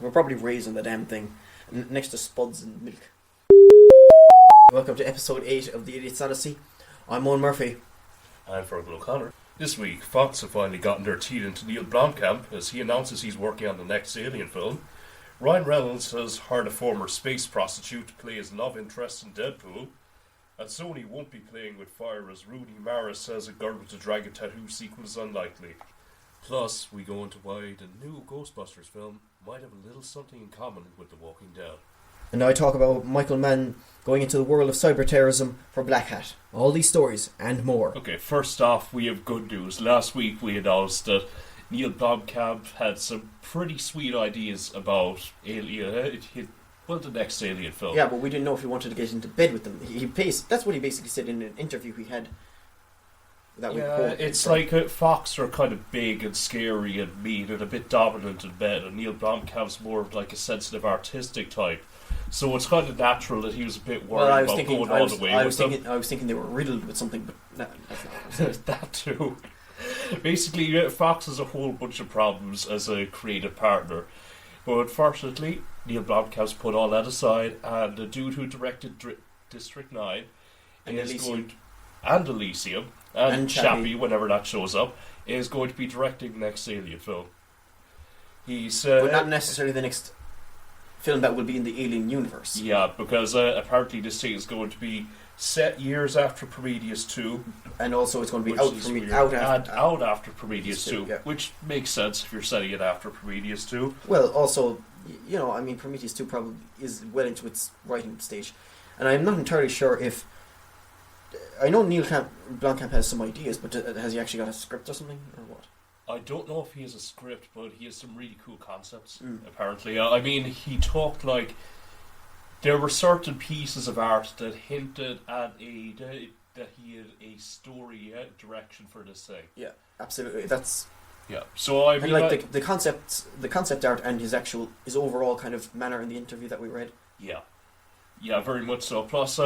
We're probably raising the damn thing next to spuds and milk. Welcome to episode 8 of The Idiot's Odyssey. I'm Eoin Murphy. I'm Fergal O'Connor. This week, Fox have finally gotten their teeth into Neil Blomkamp as he announces he's working on the next Alien film. Ryan Reynolds has hired a former space prostitute to play his love interest in Deadpool. And Sony won't be playing with fire as Rooney Mara says a girl with a dragon tattoo sequel is unlikely. Plus, we go into why the new Ghostbusters film might have a little something in common with The Walking Dead. And now I talk about Michael Mann going into the world of cyber-terrorism for Blackhat. All these stories and more. Okay, first off, we have good news. Last week we announced that Neil Blomkamp had some pretty sweet ideas about Alien, the next Alien film. Yeah, but we didn't know if he wanted to get into bed with them. That's what he basically said in an interview he had. It's like Fox are kind of big and scary and mean and a bit dominant in bed, and Neil Blomkamp's more of like a sensitive artistic type. So it's kind of natural that he was a bit worried about going all the way with them. I was thinking they were riddled with something, but that's not. That too. Basically, Fox has a whole bunch of problems as a creative partner. But unfortunately, Neil Blomkamp's put all that aside, and the dude who directed District 9 and Elysium. And Chappie, whenever that shows up, is going to be directing the next Alien film. But not necessarily the next film that will be in the Alien universe. Yeah, because apparently this thing is going to be set years after Prometheus 2. And also it's going to be out after Prometheus 2, yeah. Which makes sense if you're setting it after Prometheus 2. Well, also, Prometheus 2 probably is well into its writing stage. And I'm not entirely sure if... I know Neil Blomkamp has some ideas, but has he actually got a script or something, or what? I don't know if he has a script, but he has some really cool concepts, apparently. I mean, he talked like... There were certain pieces of art that hinted at that he had a story direction for this thing. Yeah, absolutely. That's... Yeah, so I mean... like the concept art and his overall kind of manner in the interview that we read. Yeah. Yeah, very much so. Plus,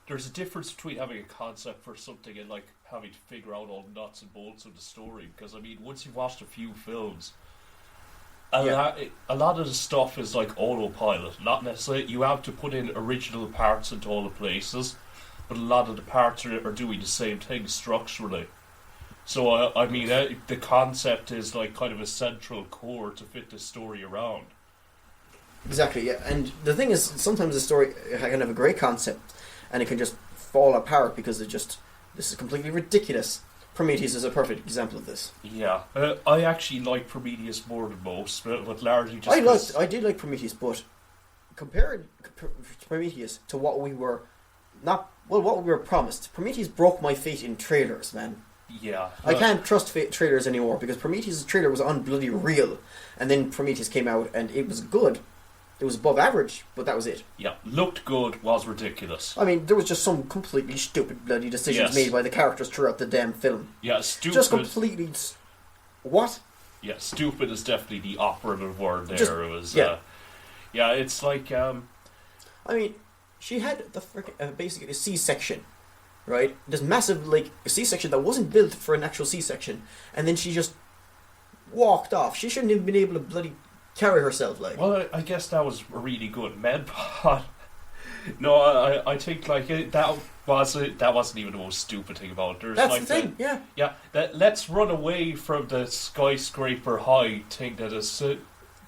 there's a difference between having a concept for something and like having to figure out all the nuts and bolts of the story. Because I mean, once you've watched a few films, a lot of the stuff is like autopilot. Not necessarily you have to put in original parts into all the places, but a lot of the parts are doing the same thing structurally. So the concept is like kind of a central core to fit the story around. Exactly, yeah. And the thing is, sometimes a story can have a great concept, and it can just fall apart because this is completely ridiculous. Prometheus is a perfect example of this. Yeah, I actually like Prometheus more than most, but largely just I did like Prometheus, but comparing Prometheus to what we were promised, Prometheus broke my faith in trailers, man. Yeah. I can't trust trailers anymore because Prometheus' trailer was unbloody real, and then Prometheus came out and it was good. It was above average, but that was it. Yeah, looked good, was ridiculous. I mean, there was just some completely stupid bloody decisions made by the characters throughout the damn film. Yeah, stupid. Just completely... What? Yeah, stupid is definitely the operative word there. It's like... I mean, she had basically a C-section, right? This massive, a C-section that wasn't built for an actual C-section, and then she just walked off. She shouldn't have been able to bloody... carry herself, like. Well, I guess that was a really good med pod. No, I think that wasn't even the most stupid thing about it. That's the thing, yeah. Yeah, let's run away from the skyscraper high thing that is.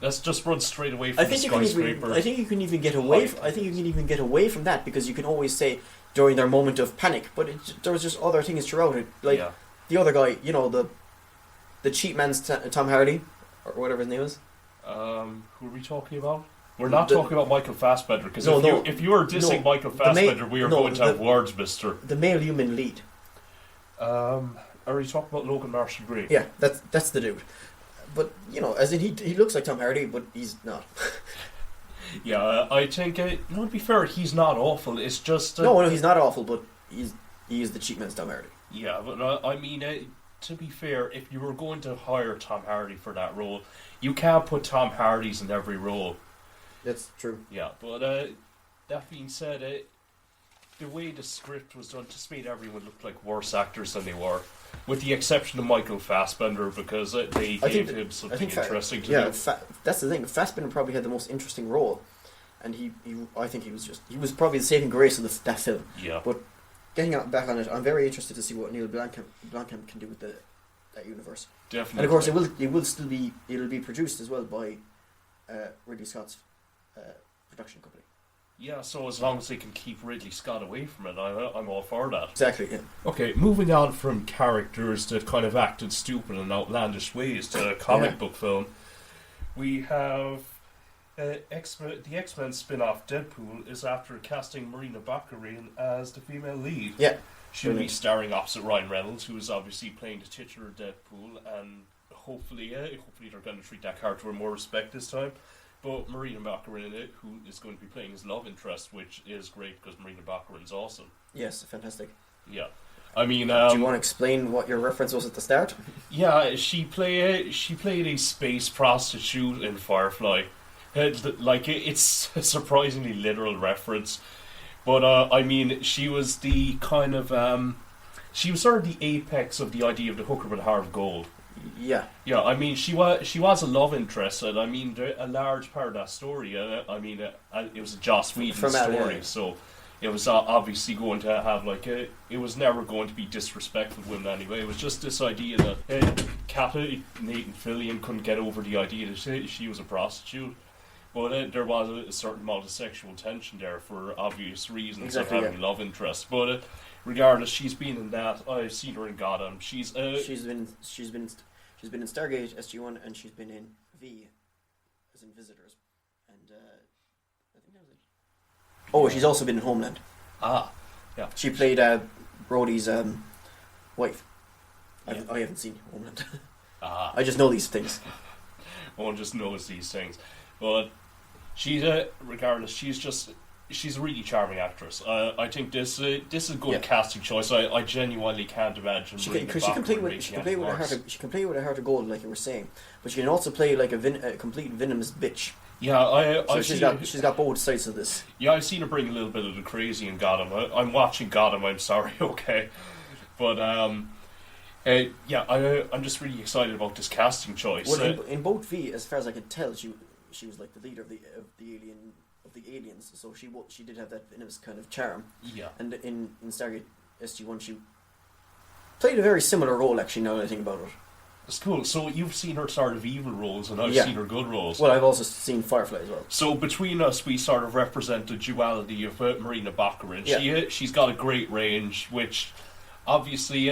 Let's just run straight away from the skyscraper. I think you can even get away. I think you can even get away from that because you can always say during their moment of panic. But there was just other things throughout it, the other guy, the cheap man's Tom Hardy or whatever his name is. Who are we talking about? We're not talking about Michael Fassbender, because if you are dissing Michael Fassbender, we are going to have words, mister. The male human lead. Are you talking about Logan Marshall Green? Yeah, that's the dude. But, as in he looks like Tom Hardy, but he's not. Yeah, I think, to be fair, he's not awful, it's just... No, he's not awful, but he is the cheap man's Tom Hardy. Yeah, but I mean... to be fair, if you were going to hire Tom Hardy for that role, you can't put Tom Hardy's in every role. That's true. Yeah, but that being said, the way the script was done just made everyone look like worse actors than they were, with the exception of Michael Fassbender, because they gave him something interesting to do. That's the thing. Fassbender probably had the most interesting role, and I think he was probably the saving grace of that film. Yeah. But getting back on it, I'm very interested to see what Neil Blomkamp can do with that universe. Definitely. And of course, it'll be produced as well by Ridley Scott's production company. Yeah, so as long as they can keep Ridley Scott away from it, I'm all for that. Exactly, yeah. Okay, moving on from characters that kind of acted stupid and outlandish ways to a comic book film, we have the X-Men spin-off Deadpool is after casting Marina Baccarin as the female lead. Yeah. She'll be starring opposite Ryan Reynolds, who is obviously playing the titular Deadpool, and hopefully they're going to treat that character with more respect this time. But Marina Baccarin, who is going to be playing his love interest, which is great because Marina Baccarin's awesome. Yes, fantastic. Yeah, I mean, do you want to explain what your reference was at the start? Yeah, she played a space prostitute in Firefly. It's a surprisingly literal reference, but I mean, she was the kind of she was sort of the apex of the idea of the hooker with a heart of gold. Yeah. Yeah, I mean, she was a love interest, and I mean, a large part of that story, it was a Joss Whedon story, so it was obviously going to have, it was never going to be disrespectful to women anyway. It was just this idea that Nathan Fillion couldn't get over the idea that she was a prostitute, but there was a certain amount of sexual tension there for obvious reasons of having a love interest, but regardless, she's been in that. I've seen her in Gotham. She's been in Stargate SG-1, and she's been in V, as in Visitors, and I think that was it. Oh, she's also been in Homeland. Ah, yeah. She played Brody's wife. I haven't seen Homeland. I just know these things. One just knows these things, but she's regardless. She's a really charming actress. I think this is a good casting choice. I genuinely can't imagine. She can play with a heart of gold, like you were saying, but she can also play like a complete venomous bitch. Yeah, she's got both sides of this. Yeah, I've seen her bring a little bit of the crazy in Gotham. I'm watching Gotham. I'm sorry, okay, but I'm just really excited about this casting choice. Well, in both V, as far as I could tell, she was like the leader of the aliens, so she did have that venomous kind of charm. Yeah. And in Stargate SG-1, she played a very similar role, actually, now that I think about it. That's cool. So you've seen her sort of evil roles, and I've seen her good roles. Well, I've also seen Firefly as well. So between us, we sort of represent the duality of Marina Baccarin. Yeah. She's got a great range, which obviously,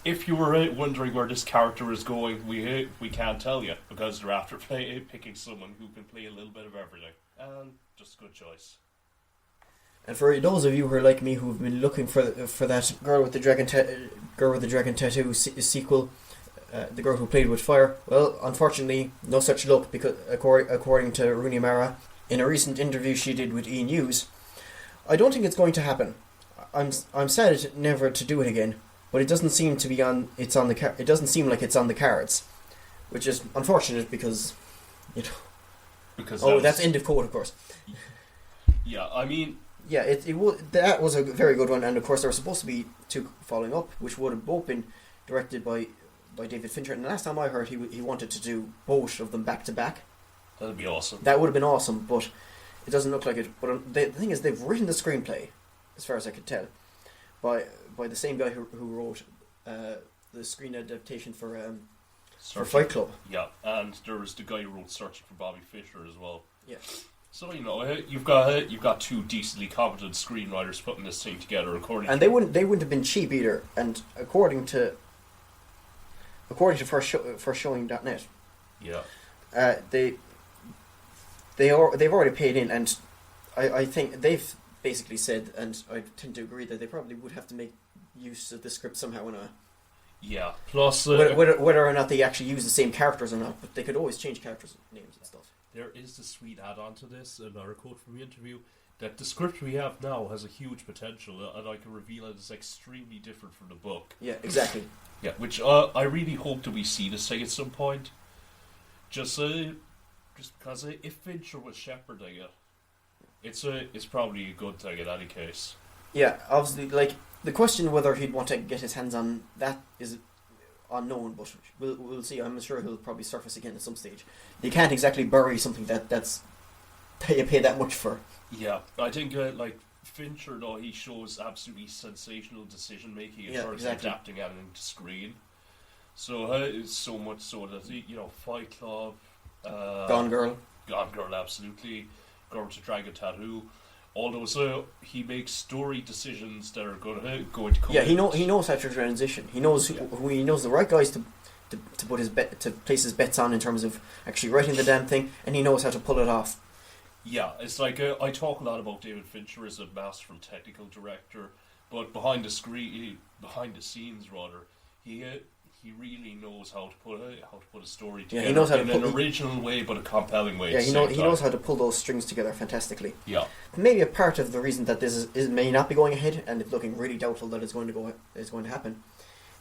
if you were wondering where this character is going, we can't tell you, because they're after picking someone who can play a little bit of everything. And just a good choice. And for those of you who are like me, who've been looking for that girl with the dragon tattoo sequel, the girl who played with fire, well, unfortunately, no such luck, because according to Rooney Mara, in a recent interview she did with E! News, I don't think it's going to happen. I'm sad never to do it again, but it doesn't seem to be it doesn't seem like it's on the cards, which is unfortunate because, you know. That's end of quote, of course. Yeah, I mean... Yeah, that was a very good one, and of course there were supposed to be two following up, which would have both been directed by David Fincher, and the last time I heard he wanted to do both of them back to back. That'd be awesome. That would have been awesome, but it doesn't look like it. But the thing is, they've written the screenplay, as far as I could tell, by the same guy who wrote the screen adaptation for Fight Club. Yeah, and there was the guy who wrote Searching for Bobby Fischer as well. Yeah. So you've got two decently competent screenwriters putting this thing together. They wouldn't have been cheap either. And according to firstshowing.net, yeah, they've already paid in, and I think they've basically said, and I tend to agree, that they probably would have to make use of the script somehow in a. Yeah. Plus, whether or not they actually use the same characters or not, but they could always change characters' names and stuff. There is the sweet add-on to this, another quote from the interview, that the script we have now has a huge potential, and I can reveal it is extremely different from the book. Yeah, exactly. Yeah, which I really hope that we see this thing at some point. Just because if Fincher was shepherding it, it's probably a good thing in any case. Yeah, obviously, like, the question whether he'd want to get his hands on that is unknown, but we'll see. I'm sure he'll probably surface again at some stage. You can't exactly bury something that's that you pay that much for. Yeah, I think like Fincher, though, he shows absolutely sensational decision making in terms of adapting anything to screen. So it's so much so that Fight Club, Gone Girl, absolutely, Girl with a Dragon Tattoo. All those, he makes story decisions that are going to come. Yeah, he knows how to transition. He knows he knows the right guys to put to place his bets on in terms of actually writing the damn thing, and he knows how to pull it off. Yeah, it's like I talk a lot about David Fincher as a masterful technical director, but behind the scenes, rather, he really knows how to put a story together he knows how to in an original way, but a compelling way. Yeah, he knows how to pull those strings together fantastically. Yeah, maybe a part of the reason that this may not be going ahead, and it's looking really doubtful that it's going to happen,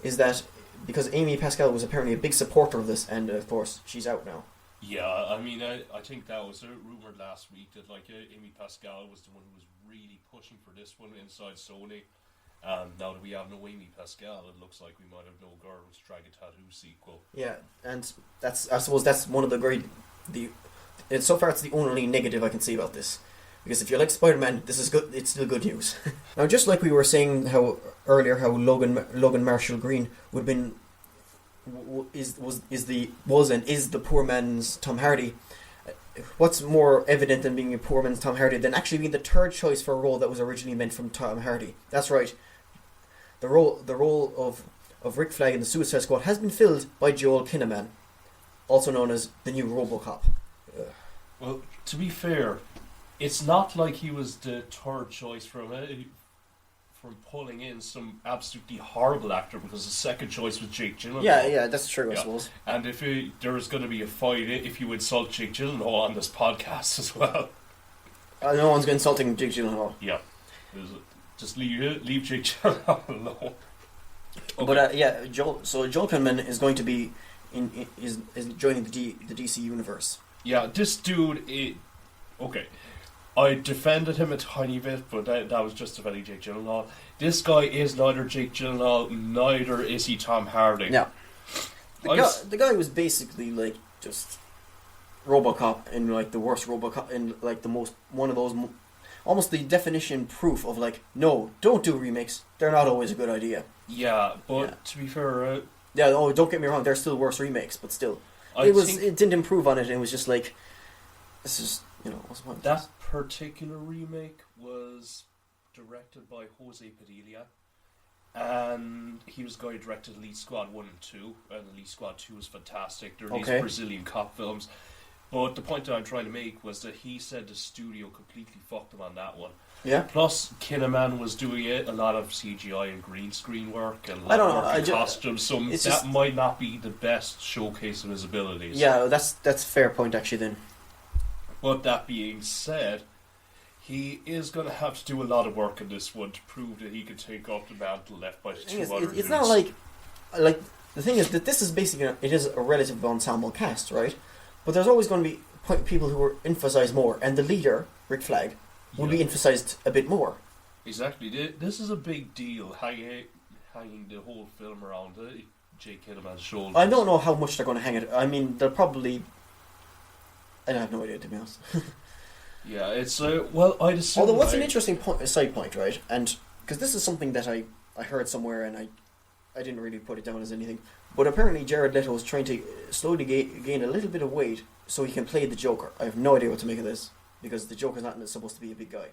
is that because Amy Pascal was apparently a big supporter of this, and of course she's out now. Yeah, I mean, I think that was rumored last week that Amy Pascal was the one who was really pushing for this one inside Sony. And now that we have no Amy Pascal, it looks like we might have no Girl with a Dragon Tattoo sequel. Yeah, and I suppose that's one of so far it's the only negative I can see about this. Because if you like Spider-Man, this is good. It's still good news. Now, just like we were saying earlier, how Logan Marshall Green would have been is the poor man's Tom Hardy. What's more evident than being a poor man's Tom Hardy than actually being the third choice for a role that was originally meant from Tom Hardy? That's right. The role of Rick Flag in the Suicide Squad has been filled by Joel Kinnaman, also known as the new RoboCop. Well, to be fair, it's not like he was the third choice from pulling in some absolutely horrible actor, because the second choice was Jake Gyllenhaal. Yeah, that's true, I suppose. And if there was going to be a fight if you insult Jake Gyllenhaal on this podcast as well. No one's insulting Jake Gyllenhaal. Yeah. Just leave Jake Gyllenhaal alone. Okay. But Joel Kinnaman is going to be is joining the DC universe. Yeah, this dude. Okay, I defended him a tiny bit, but that was just defending Jake Gyllenhaal. This guy is neither Jake Gyllenhaal, neither is he Tom Hardy. Yeah, the guy was basically like just RoboCop in like the worst RoboCop in like the most one of those. Almost the definition proof of like, no, don't do remakes. They're not always a good idea. Yeah, but to be fair, don't get me wrong. They're still worse remakes, but still, it didn't improve on it. It was just like, this is what's the point? That particular remake was directed by Jose Padilla, and he was the guy who directed Elite Squad 1 and 2, and Elite Squad 2 was fantastic. They're these Brazilian cop films. But the point that I'm trying to make was that he said the studio completely fucked him on that one. Yeah. Plus, Kinnaman was doing a lot of CGI and green screen work and costumes, so that might not be the best showcase of his abilities. Yeah, that's a fair point actually then. But that being said, he is going to have to do a lot of work in this one to prove that he can take up the mantle left by the two other dudes. It's not like the thing is that this is basically it is a relative ensemble cast, right? But there's always going to be people who are emphasised more, and the leader, Rick Flag, will be emphasised a bit more. Exactly. This is a big deal, hanging the whole film around Jake Kinnaman's shoulders. I don't know how much they're going to hang it. I mean, they'll probably... I have no idea, to be honest. Yeah, it's... I'd assume... Although, what's an interesting side point, right? And because this is something that I heard somewhere, and I didn't really put it down as anything. But apparently Jared Leto is trying to slowly gain a little bit of weight so he can play the Joker. I have no idea what to make of this, because the Joker's not supposed to be a big guy.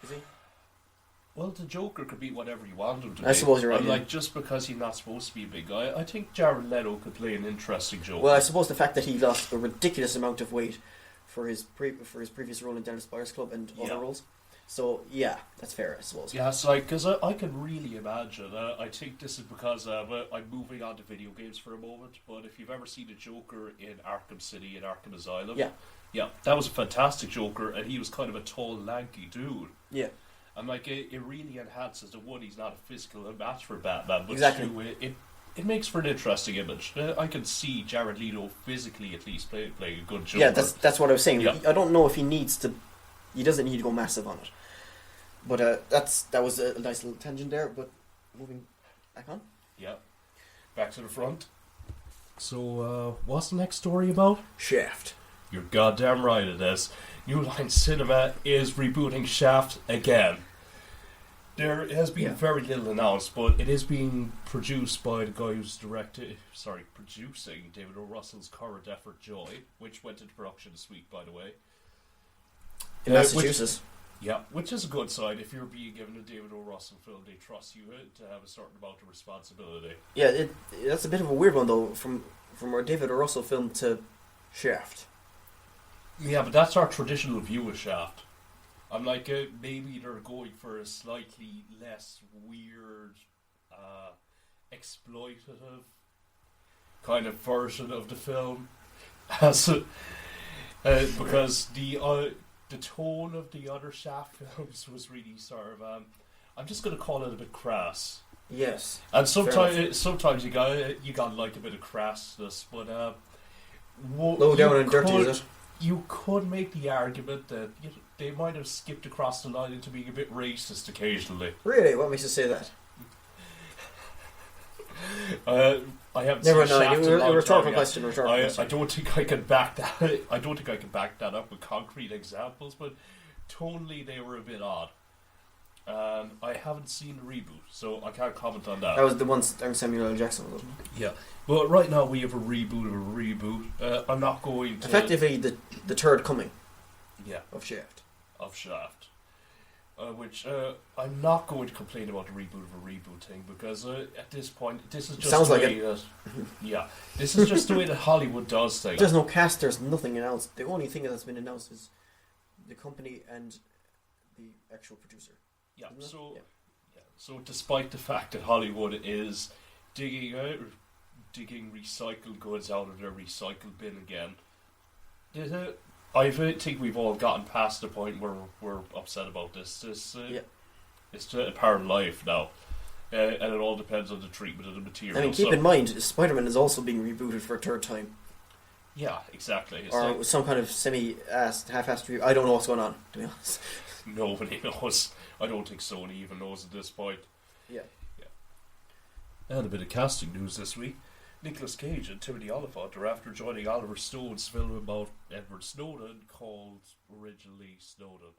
Is he? Well, the Joker could be whatever you want him to be. I suppose you're right. And just because he's not supposed to be a big guy, I think Jared Leto could play an interesting Joker. Well, I suppose the fact that he lost a ridiculous amount of weight for his previous role in Dallas Buyers Club and other roles. So, yeah, that's fair, I suppose. Yeah, it's like, because I can really imagine, I think this is because I'm moving on to video games for a moment, but if you've ever seen the Joker in Arkham City and Arkham Asylum, yeah, that was a fantastic Joker, and he was kind of a tall, lanky dude. Yeah. And it really enhances the one, he's not a physical match for Batman, but exactly. Two, it makes for an interesting image. I can see Jared Leto physically at least playing a good Joker. Yeah, that's what I was saying. Yeah. I don't know if he needs to. He doesn't need to go massive on it. But that was a nice little tangent there. But moving back on. Yeah. Back to the front. So, what's the next story about? Shaft. You're goddamn right it is. New Line Cinema is rebooting Shaft again. There has been very little announced, but it is being produced by the guy who's producing David O. Russell's current effort Joy, which went into production this week, by the way. In Massachusetts. Which is a good sign. If you're being given a David O. Russell film, they trust you to have a certain amount of responsibility. Yeah, that's a bit of a weird one, though, from our David O. Russell film to Shaft. Yeah, but that's our traditional view of Shaft. I'm like, maybe they're going for a slightly less weird, exploitative kind of version of the film, because the tone of the other Shaft films was really sort of, I'm just going to call it a bit crass. Yes, and sometimes you got like a bit of crassness, but low down and dirty, is it? You could make the argument that they might have skipped across the line into being a bit racist occasionally. Really? What makes you say that? I haven't Never seen Shaft in a long rhetorical time question. I don't think I can back that. I don't think I can back that up with concrete examples, but tonally they were a bit odd. And I haven't seen the reboot, so I can't comment on that. That was the one starring Samuel L. Jackson, wasn't it? Yeah. But right now we have a reboot of a reboot. I'm not going to... Effectively, the third coming of Shaft. Which I'm not going to complain about the reboot of a reboot thing, because at this point, this is just Sounds the like way that... Yeah. This is just the way that Hollywood does things. There's no cast, there's nothing announced. The only thing that's been announced is the company and the actual producer. Yeah, so despite the fact that Hollywood is digging recycled goods out of their recycled bin again, I think we've all gotten past the point where we're upset about this. It's a part of life now, and it all depends on the treatment of the material. I mean, keep in mind, Spider-Man is also being rebooted for a third time. Yeah, exactly. It's or like, some kind of half-assed review. I don't know what's going on, to be honest. Nobody knows. I don't think Sony even knows at this point. Yeah. And a bit of casting news this week. Nicolas Cage and Timothy Olyphant are after joining Oliver Stone's film about Edward Snowden called originally Snowden.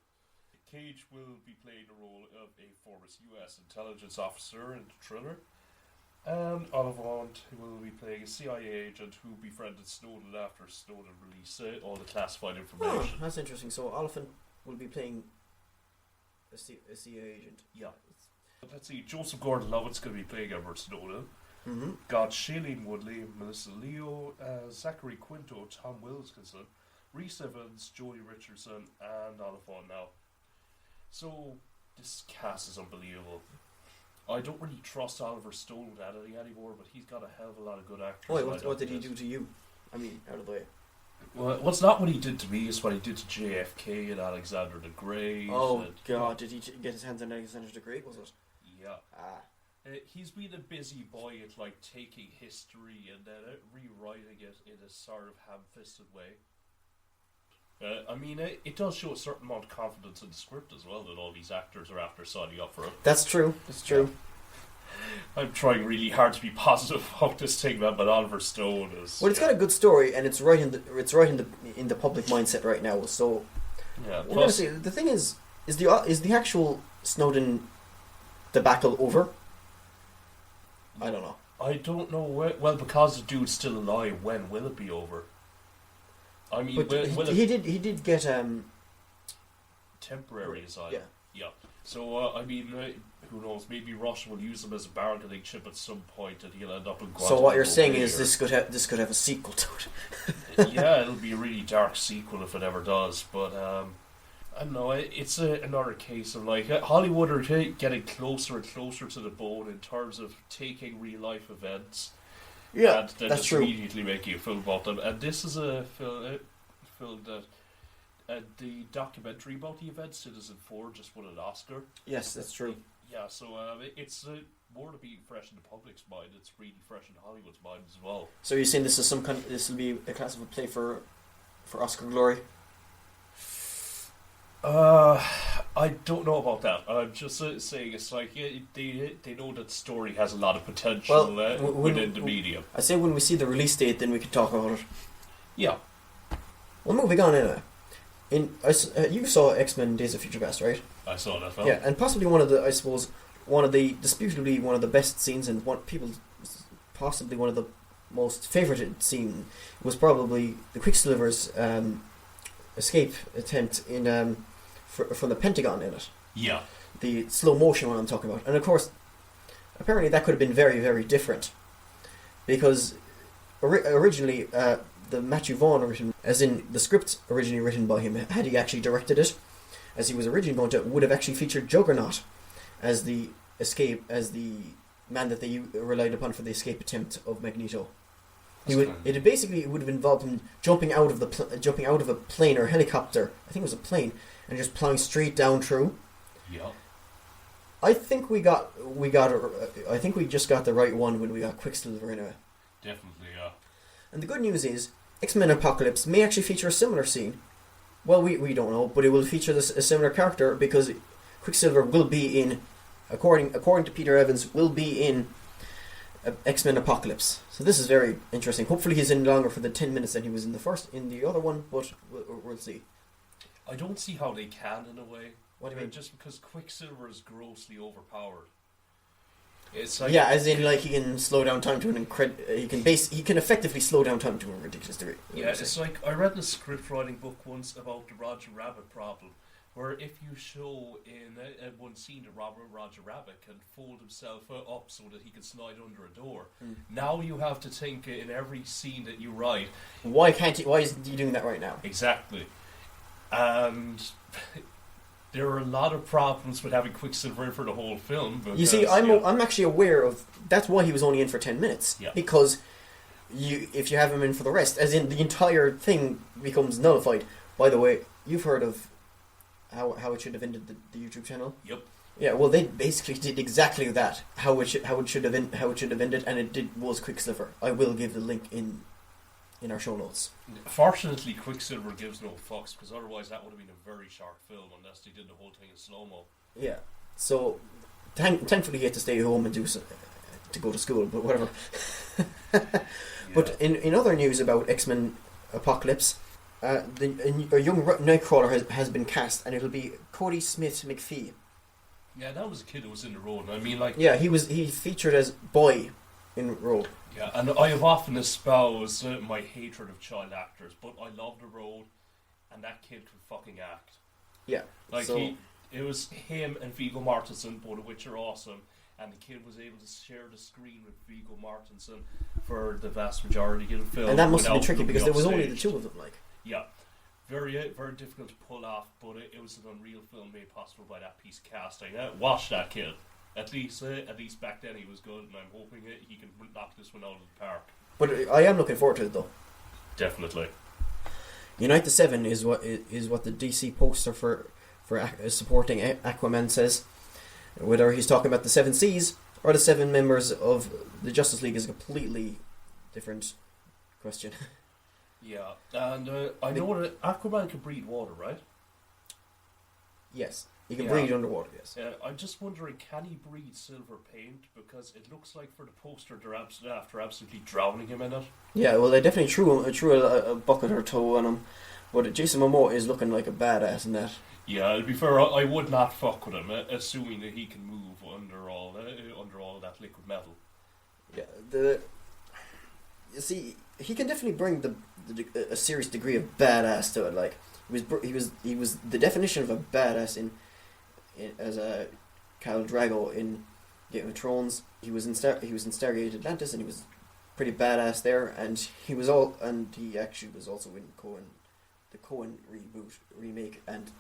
Cage will be playing the role of a former US intelligence officer in the thriller. And Olyphant will be playing a CIA agent who befriended Snowden after Snowden released all the classified information. Oh, that's interesting. So Olyphant will be playing a CIA agent. Yeah. Let's see, Joseph Gordon-Levitt's going to be playing Edward Snowden. Mm-hmm. Got Shailene Woodley, Melissa Leo, Zachary Quinto, Tom Wilkinson, Rhys Evans, Jodie Richardson, and Oliphant now. So, this cast is unbelievable. I don't really trust Oliver Stone with anything anymore, but he's got a hell of a lot of good actors. Wait, what did he do to you? I mean, out of the way. Well, what's not what he did to me, is what he did to JFK and Alexander the Great. Oh, God, did he get his hands on Alexander the Great, was it? Yeah. He's been a busy boy at like taking history and then rewriting it in a sort of ham-fisted way. I mean, it does show a certain amount of confidence in the script as well that all these actors are after signing up for it. That's true. Yeah. I'm trying really hard to be positive about this thing, man, but Oliver Stone is. Well, it's got a good story, and it's right in the public mindset right now. So, yeah. Plus, the thing is the actual Snowden debacle over? I don't know. I don't know. Well, because the dude's still alive, when will it be over? I mean, he did get temporary asylum. Yeah. So I mean, who knows? Maybe Russia will use him as a bargaining chip at some point, and he'll end up in Guantanamo. So what you're saying is this could have a sequel to it. Yeah, it'll be a really dark sequel if it ever does. But I don't know. It's another case of like Hollywood are getting closer and closer to the bone in terms of taking real life events. Yeah, and then that's just true. Immediately making a film about them, and this is a film that. The documentary about the event, Citizen 4, just won an Oscar. Yes, that's true. Yeah, so it's more to be fresh in the public's mind. It's really fresh in Hollywood's mind as well. So you're saying this will be a class of a play for Oscar glory? I don't know about that. I'm just saying it's like they know that the story has a lot of potential within the medium. I say when we see the release date, then we can talk about it. Yeah. Well, moving on anyway. You saw X-Men: Days of Future Past, right? I saw that film. Yeah, and possibly disputably one of the best scenes, and possibly one of the most favoured scene was probably the Quicksilver's escape attempt in from the Pentagon in it. Yeah. The slow motion one I'm talking about, and of course, apparently that could have been very, very different, because originally the Matthew Vaughn version, as in the script originally written by him, had he actually directed it, as he was originally going to, would have actually featured Juggernaut as the man that they relied upon for the escape attempt of Magneto. It would have involved him jumping out of a plane or helicopter. I think it was a plane, and just plowing straight down through. Yeah. I think we just got the right one when we got Quicksilver in it. Definitely, yeah. And the good news is, X-Men Apocalypse may actually feature a similar scene. Well, we don't know, but it will feature a similar character, because Quicksilver will be in, according to Peter Evans, will be in X-Men Apocalypse. So this is very interesting. Hopefully he's in longer for the 10 minutes than he was in the other one, but we'll see. I don't see how they can, in a way. What do you mean? Just because Quicksilver is grossly overpowered. It's like, yeah, as in like he can slow down time to an he can effectively slow down time to a ridiculous degree. Yeah, it's like I read in a script writing book once about the Roger Rabbit problem, where if you show in one scene that Roger Rabbit can fold himself up so that he can slide under a door, now you have to think in every scene that you write, why isn't he doing that right now? Exactly. And there are a lot of problems with having Quicksilver in for the whole film. Because, you see, I'm actually aware of that's why he was only in for 10 minutes. Yeah. Because if you have him in for the rest, as in the entire thing becomes nullified. By the way, you've heard of how it should have ended the YouTube channel? Yep. Yeah, well, they basically did exactly that. How it should have ended, and it was Quicksilver. I will give the link in our show notes. Fortunately, Quicksilver gives no fucks, because otherwise that would have been a very short film unless they did the whole thing in slow-mo. Yeah. So, thankfully he had to stay home and to go to school, but whatever. But in other news about X-Men Apocalypse, a young Nightcrawler has been cast, and it'll be Cody Smith McPhee. Yeah, that was a kid who was in the role. I mean, like... Yeah, he featured as Boy in role. Yeah, and I have often espoused my hatred of child actors, but I love the role, and that kid could fucking act. Yeah. Like, it was him and Viggo Mortensen, both of which are awesome, and the kid was able to share the screen with Viggo Mortensen for the vast majority of the film. And that must have been tricky, because there was only the two of them, like. Yeah. Very, very difficult to pull off, but it was an unreal film made possible by that piece of casting. Watch that kid. At least back then he was good, and I'm hoping he can knock this one out of the park. But I am looking forward to it, though. Definitely. Unite the Seven is what the DC poster for supporting Aquaman says. Whether he's talking about the Seven Seas or the 7 members of the Justice League is a completely different question. Yeah, and I know that Aquaman can breathe water, right? Yes. He can breathe underwater, yes. I'm just wondering, can he breathe silver paint? Because it looks like for the poster they're after absolutely drowning him in it. Yeah, well, they definitely threw a bucket or two on him. But Jason Momoa is looking like a badass in that. Yeah, to be fair, I would not fuck with him, assuming that he can move under all that liquid metal. Yeah, you see, he can definitely bring a serious degree of badass to it. Like he was the definition of a badass as a Khal Drogo in Game of Thrones. He was in Stargate Atlantis, and he was pretty badass there. And he actually was also in the Coen remake, and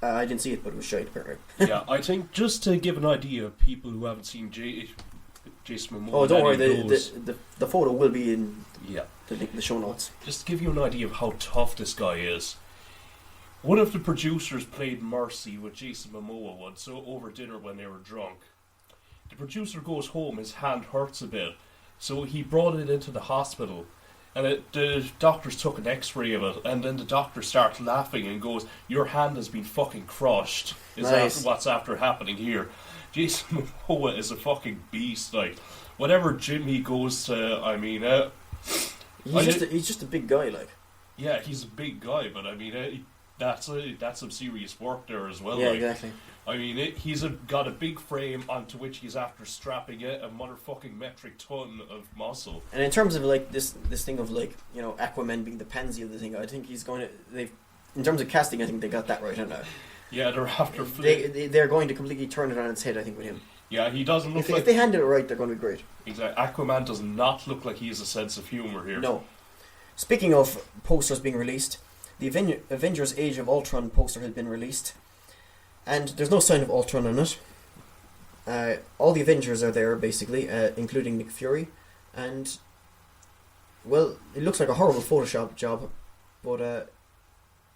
I didn't see it, but it was shite apparently. Yeah, I think just to give an idea of people who haven't seen Jason Momoa. Oh, don't worry, the photo will be in the show notes. Just to give you an idea of how tough this guy is. One of the producers played Mercy with Jason Momoa once, so over dinner when they were drunk. The producer goes home, his hand hurts a bit, so he brought it into the hospital, And the doctors took an X-ray of it, and then the doctor starts laughing and goes, "Your hand has been fucking crushed." Is what's after happening here? Jason Momoa is a fucking beast. Like, whatever gym he goes to, I mean, he's just a big guy, like. Yeah, he's a big guy, but I mean, that's some serious work there as well. Yeah, like. exactly. I mean, he's got a big frame onto which he's after strapping a motherfucking metric ton of muscle. And in terms of like this thing of like, you know, Aquaman being the pansy of the thing, I think he's going to in terms of casting, I think they got that right, haven't they? Yeah, they're after they're going to completely turn it on its head, I think, with him. Yeah, he doesn't look if they handle it right, they're going to be great. Exactly. Aquaman does not look like he has a sense of humor here. No. Speaking of posters being released, the Avengers Age of Ultron poster has been released. And there's no sign of Ultron on it. All the Avengers are there, basically, including Nick Fury. And, well, it looks like a horrible Photoshop job. But,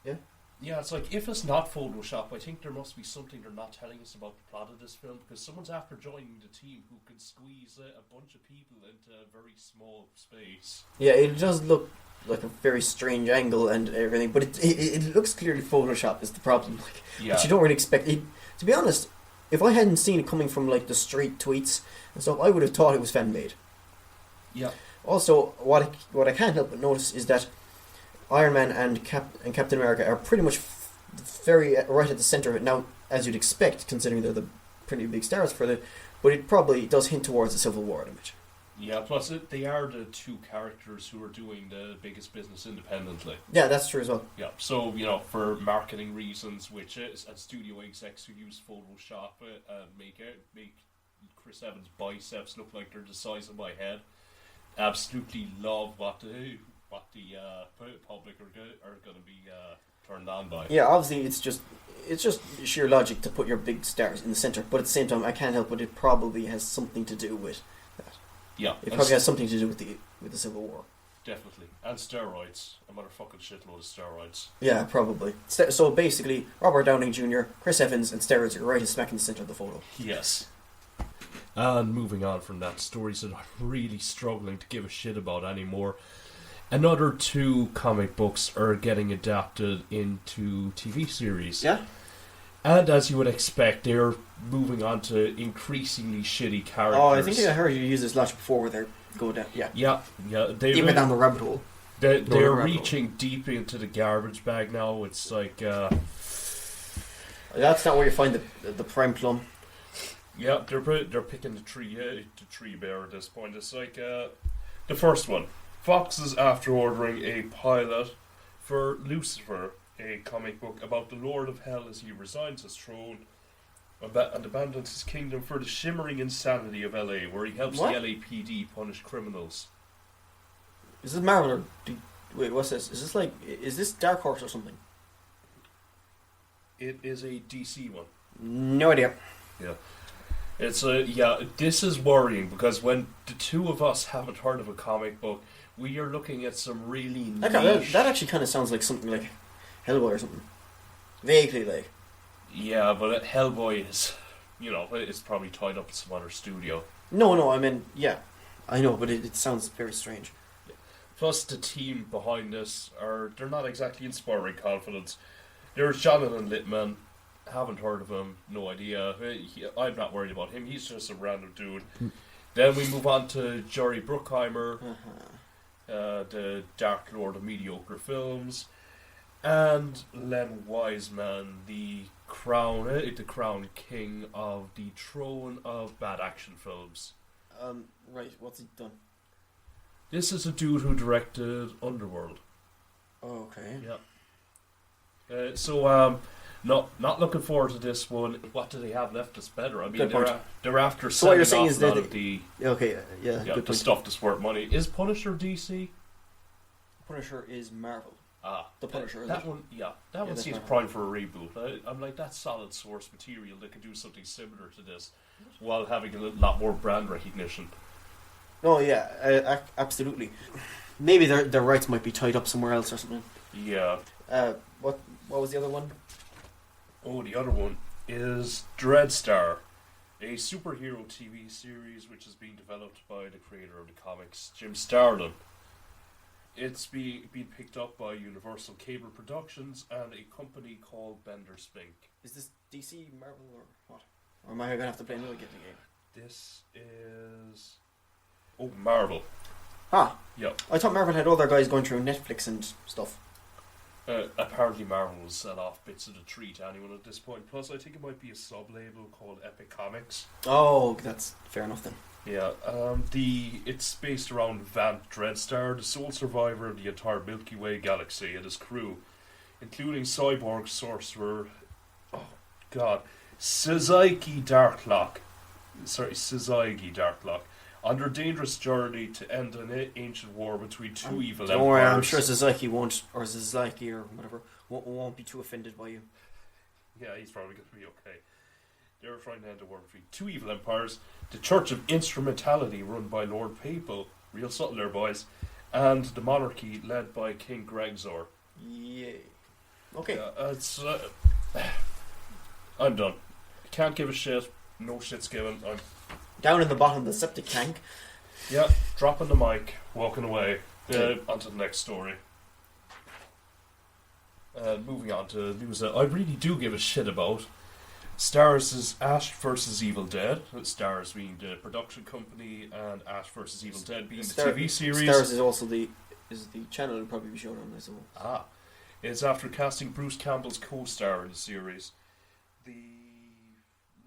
yeah. Yeah, it's like, if it's not Photoshop, I think there must be something they're not telling us about the plot of this film, because someone's after joining the team who can squeeze a bunch of people into a very small space. Yeah, it does look like a very strange angle and everything, but it looks clearly Photoshop is the problem. Like, yeah. But you don't really expect it. To be honest, if I hadn't seen it coming from like the straight tweets and stuff, I would have thought it was fan made. Yeah. Also, what I can't help but notice is that Iron Man and Captain America are pretty much very right at the center of it now, as you'd expect, considering they're the pretty big stars for it. But it probably does hint towards the Civil War image. Yeah, plus they are the two characters who are doing the biggest business independently. Yeah, that's true as well. Yeah, so, you know, for marketing reasons, which is, and studio execs who use Photoshop make Chris Evans' biceps look like they're the size of my head. Absolutely love what the public are going to be turned on by. Yeah, obviously it's just sheer logic to put your big stars in the center, but at the same time, I can't help but it probably has something to do with that. Yeah, it probably has something to do with the Civil War. Definitely, and steroids. A motherfucking shitload of steroids. Yeah, probably. So basically, Robert Downey Jr., Chris Evans, and steroids are right in smack in the center of the photo. Yes. And moving on from that, stories that I'm really struggling to give a shit about anymore. Another 2 comic books are getting adapted into TV series. Yeah. And as you would expect, they're moving on to increasingly shitty characters. Oh, I think I heard you use this last before where they're going down. Yeah. Yeah. They went down the rabbit hole. They're reaching deep into the garbage bag now. It's like... That's not where you find the prime plum. Yeah, they're picking the tree bear at this point. It's like the first one. Fox is after ordering a pilot for Lucifer, a comic book about the Lord of Hell as he resigns his throne and abandons his kingdom for the shimmering insanity of LA, where he helps the LAPD punish criminals. Is this Marvel or... Wait, what's this? Is this Dark Horse or something? It is a DC one. No idea. Yeah. This is worrying, because when the two of us haven't heard of a comic book, we are looking at some really niche... That actually kind of sounds like something like Hellboy or something. Vaguely like. Yeah, but Hellboy is, it's probably tied up in some other studio. No, I mean, yeah. I know, but it sounds very strange. Yeah. Plus, the team behind this they're not exactly inspiring confidence. There's Jonathan Littman. Haven't heard of him, no idea. I'm not worried about him, he's just a random dude. Then we move on to Jerry Bruckheimer, the Dark Lord of Mediocre Films, and Len Wiseman, the crown king of the throne of bad action films. Right, what's he done? This is a dude who directed Underworld. Oh, okay. Yeah. Not looking forward to this one. What do they have left that's better? I mean, they're after so what you're selling saying off is a lot of the... Okay, yeah, the stuff that's worth money. Is Punisher DC? Punisher is Marvel. The Punisher. That one, that one seems prime for a reboot. I'm like, that's solid source material that can do something similar to this, while having a lot more brand recognition. Oh yeah, absolutely. Maybe their rights might be tied up somewhere else or something. Yeah. What was the other one? Oh, the other one is Dreadstar, a superhero TV series which is being developed by the creator of the comics, Jim Starlin. It's being picked up by Universal Cable Productions and a company called Bender Spink. Is this DC, Marvel, or what? Or am I going to have to play another game? This is... Oh, Marvel. Ah. Yeah. I thought Marvel had other guys going through Netflix and stuff. Apparently Marvel will sell off bits of the tree to anyone at this point. Plus, I think it might be a sub-label called Epic Comics. Oh, that's fair enough then. Yeah, it's based around Vant Dreadstar, the sole survivor of the entire Milky Way galaxy, and his crew, including cyborg sorcerer, Sizaiki Darklock. On their dangerous journey to end an ancient war between two evil empires. Don't worry, I'm sure Sizaiki won't, or Sizaiki or whatever, won't be too offended by you. Yeah, he's probably going to be okay. They were trying to end the war between two evil empires, the Church of Instrumentality run by Lord Papal, real subtle there boys, and the monarchy led by King Gregzor. Yay. Okay. I'm done. Can't give a shit. No shit's given. I'm down in the bottom of the septic tank. Yeah, dropping the mic, walking away. Onto the next story. Moving on to news that I really do give a shit about. Stars is Ash vs. Evil Dead. Stars being the production company, and Ash vs. Evil Dead being the TV series. Stars is also the channel it'll probably be shown on, I suppose. It's after casting Bruce Campbell's co-star in the series. The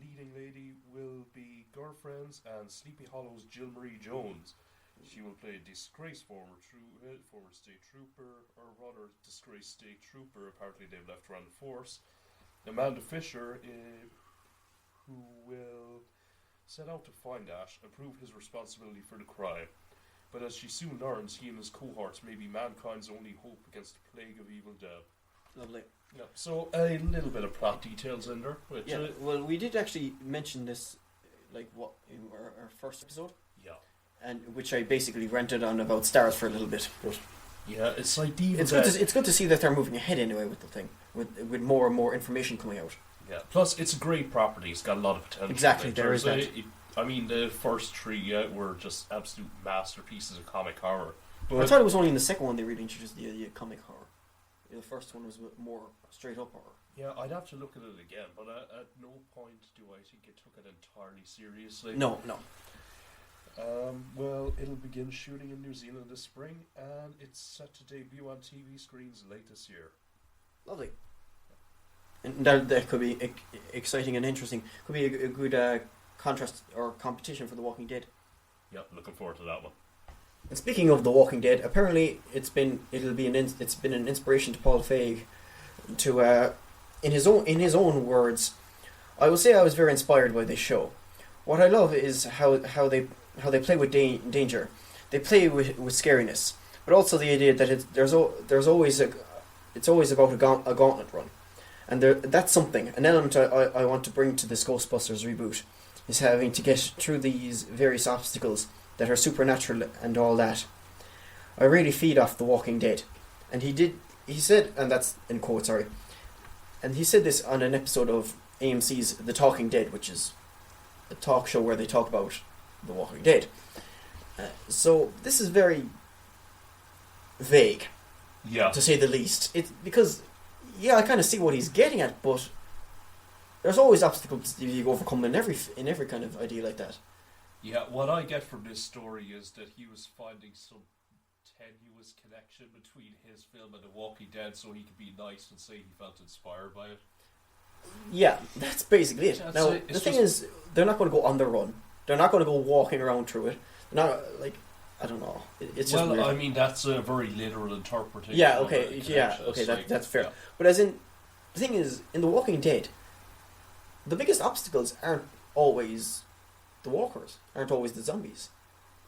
leading lady will be girlfriends and Sleepy Hollow's Jill Marie Jones. She will play a disgraced former state trooper, or rather disgraced state trooper. Apparently they've left her on the force. Amanda Fisher, who will set out to find Ash and prove his responsibility for the crime. But as she soon learns, he and his cohorts may be mankind's only hope against the plague of evil dead. Lovely. Yeah. So a little bit of plot details in there. Which, well, we did actually mention this, in our first episode. Yeah. And which I basically ranted on about Stars for a little bit, but yeah, it's like Evil Dead. It's good to see that they're moving ahead anyway with the thing, with more and more information coming out. Yeah. Plus, it's a great property. It's got a lot of potential. Exactly, there is that. The first three were just absolute masterpieces of comic horror. But I thought it was only in the second one they really introduced the idea of comic horror. The first one was more straight up horror. Yeah, I'd have to look at it again, but at no point do I think it took it entirely seriously. No. Well, it'll begin shooting in New Zealand this spring, and it's set to debut on TV screens late this year. Lovely. And that could be exciting and interesting. Could be a good contrast or competition for The Walking Dead. Yeah, looking forward to that one. And speaking of The Walking Dead, apparently it's been an inspiration to Paul Feig to in his own words. I will say I was very inspired by this show. What I love is how they play with danger. They play with scariness, but also the idea that it's always about a gauntlet run, and that's something. An element I want to bring to this Ghostbusters reboot is having to get through these various obstacles that are supernatural and all that. I really feed off The Walking Dead, and he said, and that's in quotes, sorry, and he said this on an episode of AMC's The Talking Dead, which is a talk show where they talk about The Walking Dead. So this is very vague, to say the least. It's because, I kind of see what he's getting at, but there's always obstacles you overcome in every kind of idea like that. Yeah, what I get from this story is that he was finding some tenuous connection between his film and The Walking Dead, so he could be nice and say he felt inspired by it. Yeah, that's basically it. Now, the thing is, they're not going to go on the run. They're not going to go walking around through it. They're not, I don't know. It's just weird. I mean, that's a very literal interpretation. Yeah, okay, that's fair. Yeah. But the thing is, in The Walking Dead, the biggest obstacles aren't always the walkers, aren't always the zombies.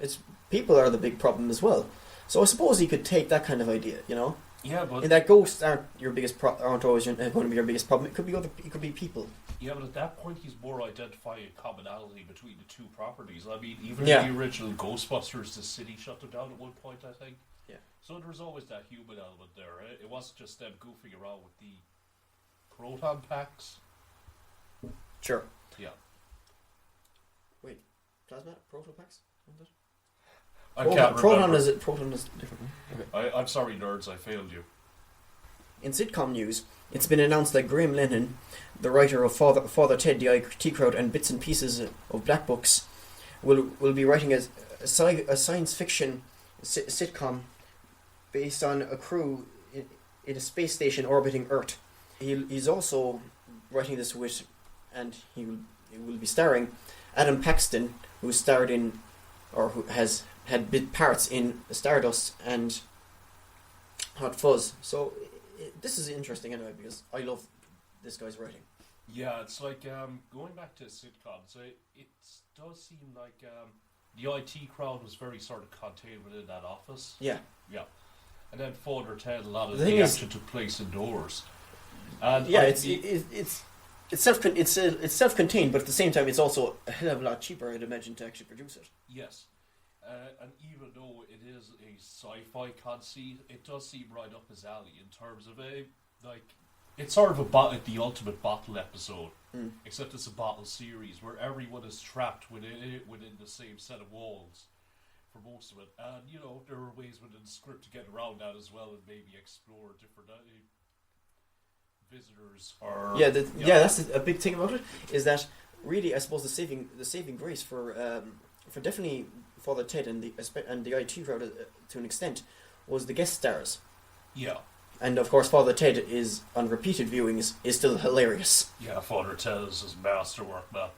It's people are the big problem as well. So I suppose he could take that kind of idea, Yeah, but in that ghosts aren't always going to be your biggest problem. It could be people. Yeah, but at that point he's more identifying a commonality between the two properties. I mean, even in the original Ghostbusters, the city shut them down at one point, I think. Yeah. So there was always that human element there. It wasn't just them goofing around with the proton packs. Sure. Yeah. Wait, plasma protopacks? I can't remember. Proton is different. Okay. I'm sorry, nerds, I failed you. In sitcom news, it's been announced that Graham Lennon, the writer of Father Ted, the IT Crowd, and bits and pieces of Black Books, will be writing a science fiction sitcom based on a crew in a space station orbiting Earth. He's also writing this with, and he will be starring Adam Paxton, who starred in, or who has had bit parts in Stardust and Hot Fuzz. So this is interesting anyway, because I love this guy's writing. Yeah, it's like going back to sitcoms. It does seem like the IT Crowd was very sort of contained within that office. Yeah. Yeah. And then Father Ted, a lot of The the thing action took place indoors. And yeah, it's self-contained, but at the same time, it's also a hell of a lot cheaper, I'd imagine, to actually produce it. Yes. And even though it is a sci-fi conceit, it does seem right up his alley in terms of it's sort of the ultimate bottle episode, except it's a bottle series where everyone is trapped within the same set of walls for most of it. And, there are ways within the script to get around that as well and maybe explore different visitors. That's a big thing about it, is that really, I suppose, the saving grace for definitely Father Ted and the IT Crowd to an extent was the guest stars. Yeah. And of course, Father Ted is on repeated viewings is still hilarious. Yeah, Father Ted is his masterwork, man.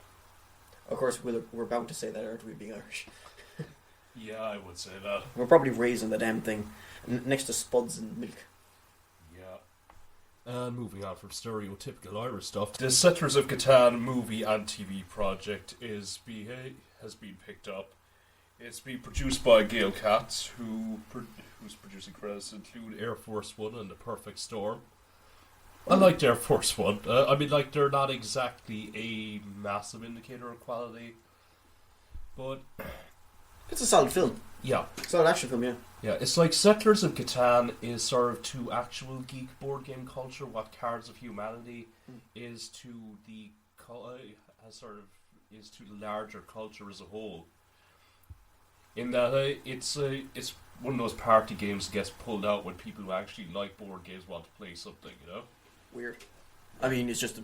Of course, we're bound to say that, aren't we, being Irish? Yeah, I would say that. We're probably raising the damn thing next to spuds and milk. Yeah. Moving on from stereotypical Irish stuff, the Settlers of Catan movie and TV project has been picked up. It's being produced by Gail Katz, whose producing credits include Air Force One and The Perfect Storm. I liked Air Force One. They're not exactly a massive indicator of quality, but it's a solid film. Yeah. Solid action film, yeah. Yeah, it's like Settlers of Catan is sort of to actual geek board game culture what Cards of Humanity is to the larger culture as a whole. In that it's one of those party games that gets pulled out when people who actually like board games want to play something, Weird. I mean, it's just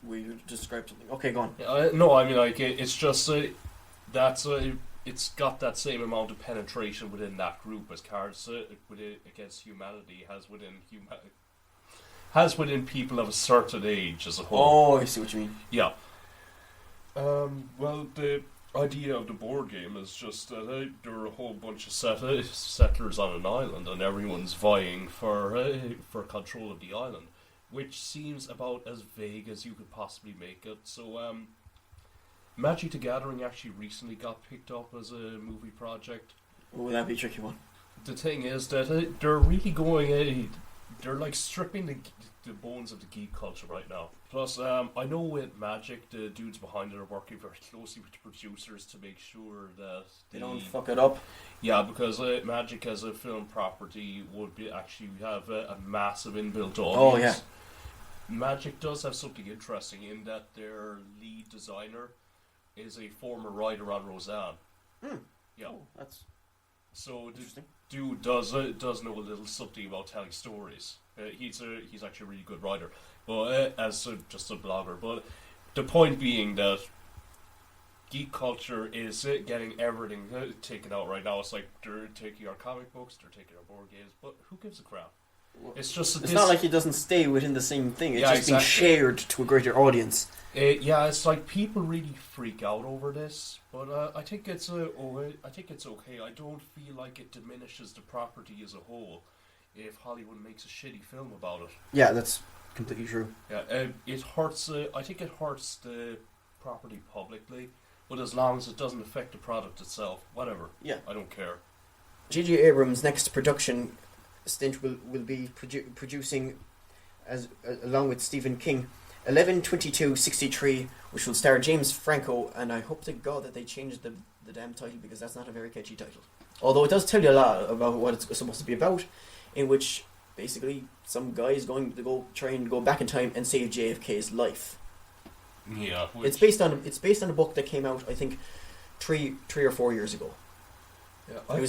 we described something. Okay, go on. It's just it's got that same amount of penetration within that group as Cards Against Humanity has within people of a certain age as a whole. Oh, I see what you mean. Yeah. Well, the idea of the board game is just that there are a whole bunch of settlers on an island, and everyone's vying for control of the island, which seems about as vague as you could possibly make it. So, Magic the Gathering actually recently got picked up as a movie project. Oh, that'd be a tricky one. The thing is that they're really going... they're like stripping the bones of the geek culture right now. Plus, I know with Magic, the dudes behind it are working very closely with the producers to make sure that they don't fuck it up. Yeah, because Magic as a film property would be actually have a massive inbuilt audience. Oh, yeah. Magic does have something interesting in that their lead designer is a former writer on Roseanne. Yeah. Oh, that's so interesting. Dude does know a little something about telling stories. He's actually a really good writer, but just a blogger. But the point being that geek culture is getting everything taken out right now. It's like they're taking our comic books, they're taking our board games, but who gives a crap? It's not like it doesn't stay within the same thing. It's just exactly. being shared to a greater audience. It's like people really freak out over this, but I think it's okay. I don't feel like it diminishes the property as a whole if Hollywood makes a shitty film about it. Yeah, that's completely true. Yeah, it hurts. I think it hurts the property publicly, but as long as it doesn't affect the product itself, whatever. Yeah, I don't care. J.J. Abrams' next production stint will be producing, along with Stephen King, 11/22/63, which will star James Franco, and I hope to God that they change the damn title, because that's not a very catchy title. Although it does tell you a lot about what it's supposed to be about, in which basically some guy is going to try and go back in time and save JFK's life. Yeah, it's based on a book that came out, I think, three or 4 years ago. Yeah, It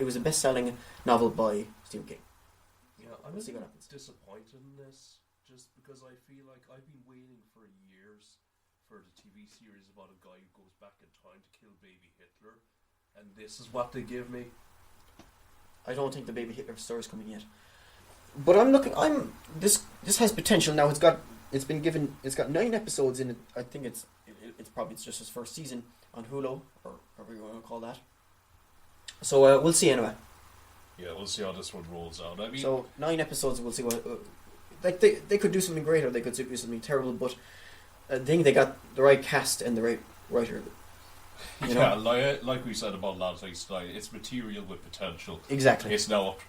was a best-selling novel by Stephen King. Yeah, I'm We'll see what happens. disappointed in this, just because I feel like I've been waiting for years for the TV series about a guy who goes back in time to kill baby Hitler, and this is what they give me. I don't think the baby Hitler story is coming yet. But this has potential now. It's got 9 episodes in it. I think it's probably just his first season on Hulu, or whatever you want to call that. So we'll see anyway. Yeah, we'll see how this one rolls out. I mean, so 9 episodes. We'll see what they could do something great, or they could do something terrible. But I think they got the right cast and the right writer. You know? Yeah, like we said about a lot of things tonight, it's material with potential. Exactly. It's now up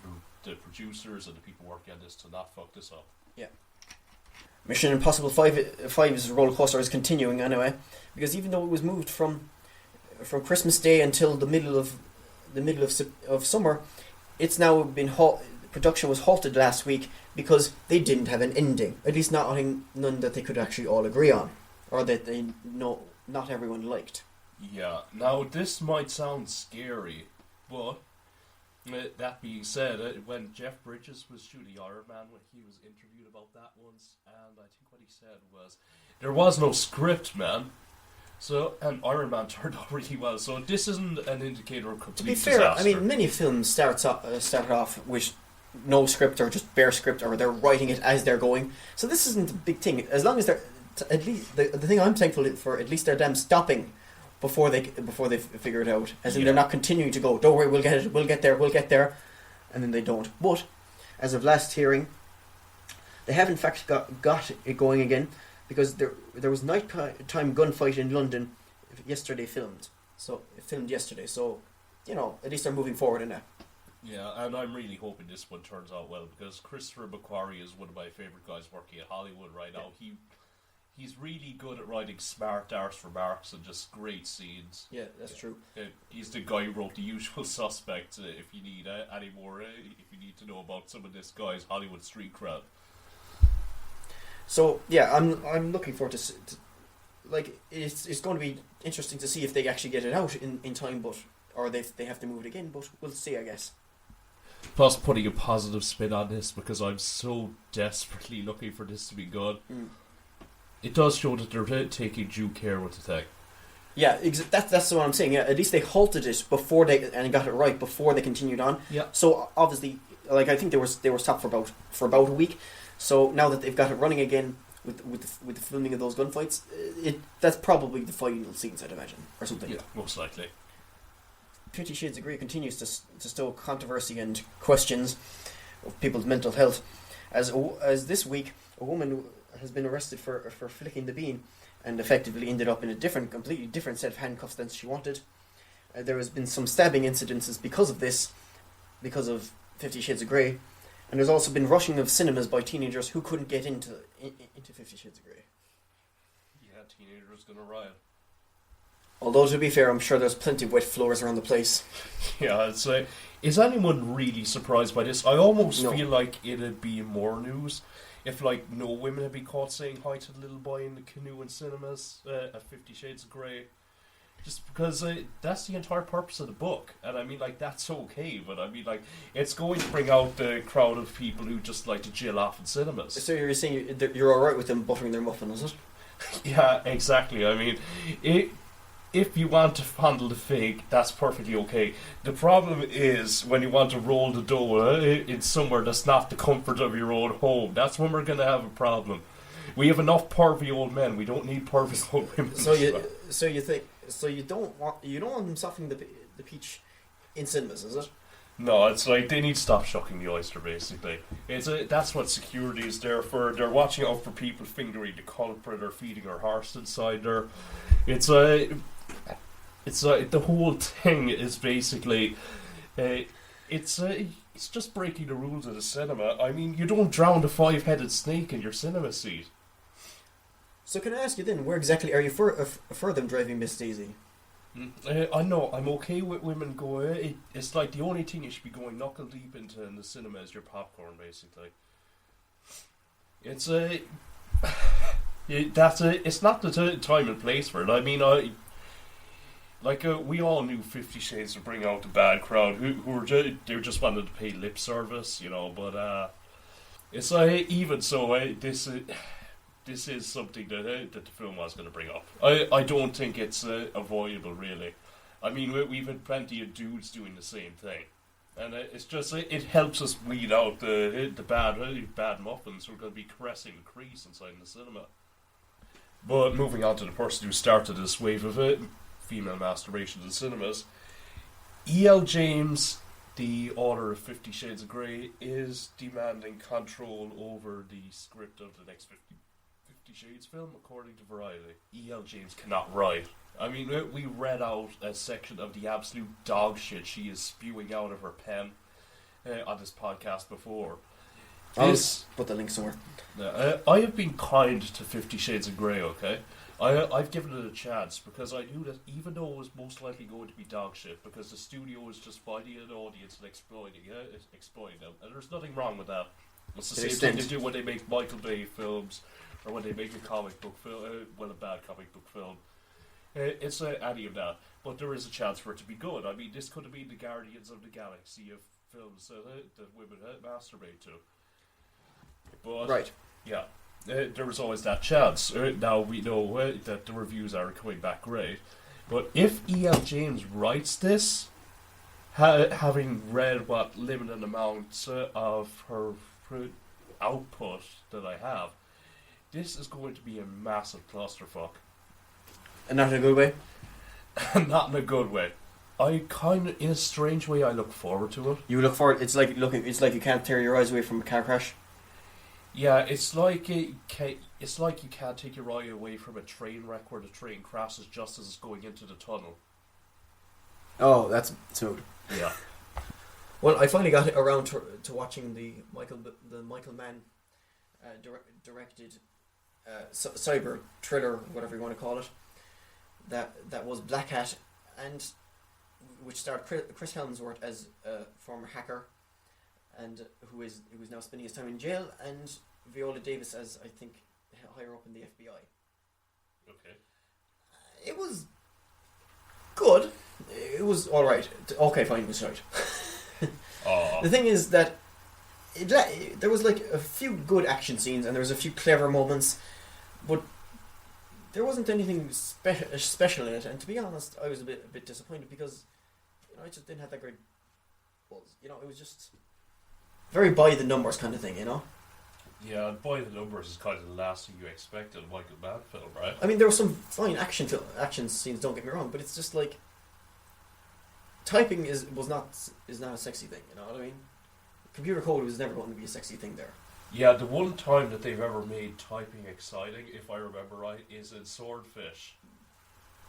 to the producers and the people working on this to not fuck this up. Yeah. Mission Impossible 5's roller coaster is continuing anyway, because even though it was moved from Christmas Day until the middle of summer, it's now been production was halted last week because they didn't have an ending. At least none that they could actually all agree on, or that not everyone liked. Yeah. Now this might sound scary, but that being said, when Jeff Bridges was shooting Iron Man, when he was interviewed about that once, and I think what he said was, there was no script, man. So, and Iron Man turned out really well. So this isn't an indicator of complete To be fair, disaster. I mean, many films start off with no script or just bare script, or they're writing it as they're going. So this isn't a big thing. As long as they're at least the thing I'm thankful for, at least they're damn stopping before they figure it out. As in, they're not continuing to go, don't worry, we'll get there, and then they don't. But as of last hearing, they have in fact got it going again, because there was nighttime gunfight in London yesterday filmed yesterday. So, at least they're moving forward in that. Yeah, and I'm really hoping this one turns out well, because Christopher McQuarrie is one of my favourite guys working at Hollywood right now. He's really good at writing smart arse remarks and just great scenes. Yeah, that's true. He's the guy who wrote The Usual Suspects. If you need any more, if you need to know about some of this guy's Hollywood street cred. So yeah, I'm looking forward to like it's going to be interesting to see if they actually get it out in time, or they have to move it again. But we'll see, I guess. Plus, putting a positive spin on this, because I'm so desperately looking for this to be good. It does show that they're taking due care with the thing. Yeah, that's what I'm saying. Yeah, at least they halted it before and got it right before they continued on. Yeah. So obviously, like, I think they were stopped for about a week. So now that they've got it running again with the filming of those gunfights, that's probably the final scenes, I'd imagine, or something. Yeah, most likely. 50 Shades of Grey continues to stoke controversy and questions of people's mental health, as this week a woman has been arrested for flicking the bean, and effectively ended up in a completely different set of handcuffs than she wanted. There has been some stabbing incidences because of 50 Shades of Grey, and there's also been rushing of cinemas by teenagers who couldn't get into 50 Shades of Grey. Yeah, teenagers gonna riot. Although, to be fair, I'm sure there's plenty of wet floors around the place. Yeah, I'd say, is anyone really surprised by this? I almost No. feel like it'd be more news if, like, no women had been caught saying hi to the little boy in the canoe in cinemas at 50 Shades of Grey. Just because that's the entire purpose of the book. And I mean, like, that's okay, but I mean, like, it's going to bring out the crowd of people who just like to chill off in cinemas. So you're saying you're alright with them buttering their muffin, is it? Yeah, exactly. I mean, if you want to fondle the fig, that's perfectly okay. The problem is when you want to roll the dough in somewhere that's not the comfort of your own home. That's when we're going to have a problem. We have enough pervy old men. We don't need pervy old women. So you don't want them softening the peach in cinemas, is it? No, it's like they need to stop shucking the oyster. Basically, that's what security is there for. They're watching out for people fingering the culprit or feeding her horse inside there. It's the whole thing is basically, it's just breaking the rules of the cinema. I mean, you don't drown the 5-headed snake in your cinema seat. So can I ask you then, where exactly are you for them driving Miss Daisy? I know, I'm okay with women going. It's like the only thing you should be going knuckle deep into in the cinema is your popcorn, basically. It's it's not the time and place for it. I mean, like we all knew 50 Shades to bring out the bad crowd who were they just wanted to pay lip service, you know. But it's like even so, this is something that the film was going to bring up. I don't think it's avoidable, really. I mean, we've had plenty of dudes doing the same thing, and it's just it helps us weed out the bad muffins who are going to be caressing the crease inside the cinema. But moving on to the person who started this wave of female masturbation in cinemas, E.L. James, the author of 50 Shades of Grey, is demanding control over the script of the next 50 Shades film, according to Variety. E.L. James cannot write. I mean, we read out a section of the absolute dog shit she is spewing out of her pen on this podcast before. I'll put the link somewhere. I have been kind to 50 Shades of Grey, okay? I've given it a chance because I knew that even though it was most likely going to be dog shit, because the studio was just finding an audience and exploiting them, and there's nothing wrong with that. It's the same thing they do when they make Michael Bay films, or when they make a comic book film, a bad comic book film. It's any of that, but there is a chance for it to be good. I mean, this could have been the Guardians of the Galaxy of films that women masturbate to. But, right. Yeah, there was always that chance. Now we know that the reviews are coming back great. But if E.L. James writes this, having read what limited amounts of her output that I have, this is going to be a massive clusterfuck. And not in a good way? Not in a good way. I kind of, in a strange way, I look forward to it. You look forward. It's like you can't tear your eyes away from a car crash. Yeah, it's like you can't take your eye away from a train wreck where the train crashes just as it's going into the tunnel. Oh, that's smooth. Yeah. Well, I finally got around to watching the Michael Mann directed cyber thriller, whatever you want to call it. That was Blackhat, and which starred Chris Helmsworth as a former hacker, and who is now spending his time in jail, and Viola Davis as, I think, higher up in the FBI. Okay. It was good. It was all right. Okay, fine, it was right. The thing is that there was like a few good action scenes, and there was a few clever moments, but there wasn't anything special in it. And to be honest, I was a bit disappointed because I just didn't have that great buzz. It was just very by the numbers kind of thing, Yeah, by the numbers is kind of the last thing you expect in a Michael Mann film, right? I mean, there were some fine action scenes. Don't get me wrong, but it's just like typing is not a sexy thing. You know what I mean? Computer code was never going to be a sexy thing there. Yeah, the one time that they've ever made typing exciting, if I remember right, is in Swordfish.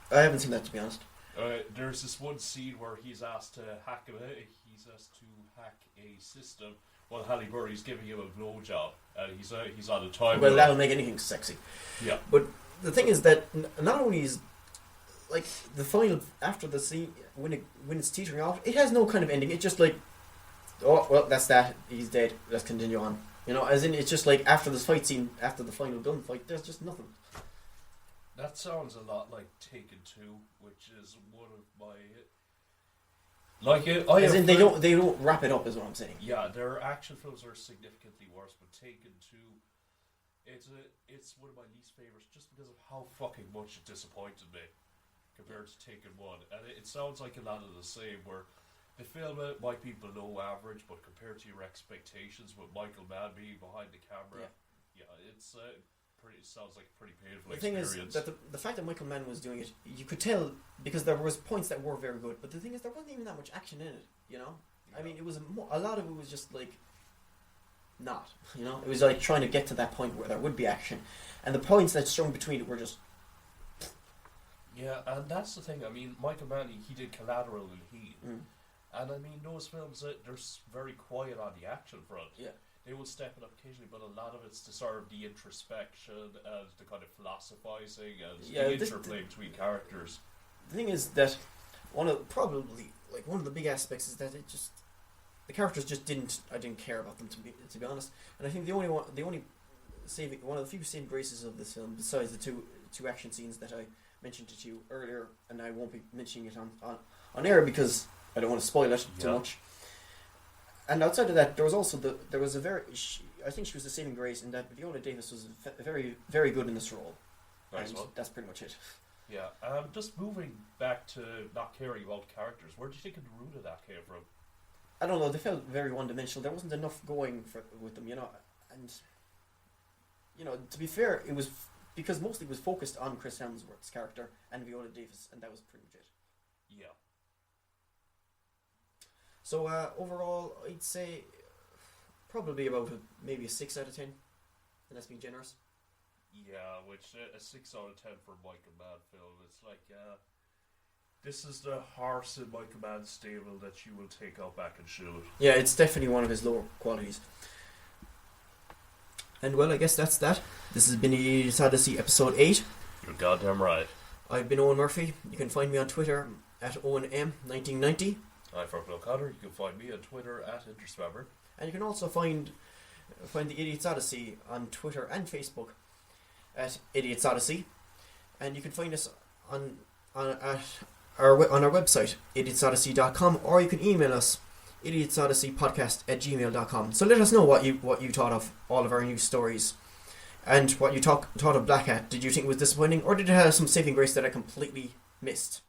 I haven't seen that, to be honest. There's this one scene where he's asked to hack a system while Halle Berry's giving him a blowjob, and he's on a timer. Well, that'll make anything sexy. Yeah. But the thing is that not only is like the final after the scene when it's teetering off, it has no kind of ending. It's just like, oh well, that's that. He's dead. Let's continue on. As in it's just like after this fight scene, after the final gunfight, there's just nothing. That sounds a lot like Taken 2, which is one of my they don't wrap it up, is what I'm saying. Yeah, their action films are significantly worse, but Taken 2, it's one of my least favorites just because of how fucking much it disappointed me compared to Taken 1. And it sounds like a lot of the same, where the film might be below average, but compared to your expectations, with Michael Mann being behind the camera, it's it sounds like a pretty painful experience. The thing is that the fact that Michael Mann was doing it, you could tell because there was points that were very good, but the thing is there wasn't even that much action in it. Yeah. I mean, it was a lot of it was just like not. It was like trying to get to that point where there would be action, and the points that strung between it were just. Yeah, and that's the thing. I mean, Michael Mann, he did Collateral and Heat. And I mean, those films, they're very quiet on the action front. Yeah. They will step it up occasionally, but a lot of it's to sort of the introspection and the kind of philosophizing and the interplay between characters. The thing is that one of the big aspects is that the characters just I didn't care about them to be honest. And I think one of the few saving graces of this film, besides the two action scenes that I mentioned it to you earlier, and I won't be mentioning it on air because I don't want to spoil it too much. And outside of that, there was also I think she was the saving grace in that Viola Davis was very, very good in this role. Nice and one. that's pretty much it. Yeah. Just moving back to not caring about characters, where do you think the root of that came from? I don't know. They felt very one-dimensional. There wasn't enough going with them, and to be fair, it was because mostly it was focused on Chris Hemsworth's character and Viola Davis, and that was pretty much it. Yeah. So overall, I'd say probably about maybe a 6 out of 10, and that's being generous. Yeah, which a 6 out of 10 for Michael Mann film. It's like, this is the horse in Michael Mann's stable that you will take out back and shoot. Yeah, it's definitely one of his lower qualities. And well, I guess that's that. This has been the Idiot's Odyssey episode 8. You're goddamn right. I've been Owen Murphy. You can find me on Twitter at OwenM1990. I'm Fergal O'Connor. You can find me on Twitter at Interswabber. And you can also find the Idiot's Odyssey on Twitter and Facebook at Idiot's Odyssey. And you can find us on our website, idiotsodyssey.com, or you can email us, idiotsodysseypodcast@gmail.com. So let us know what you thought of all of our new stories and what you thought of Blackhat. Did you think it was disappointing, or did it have some saving grace that I completely missed?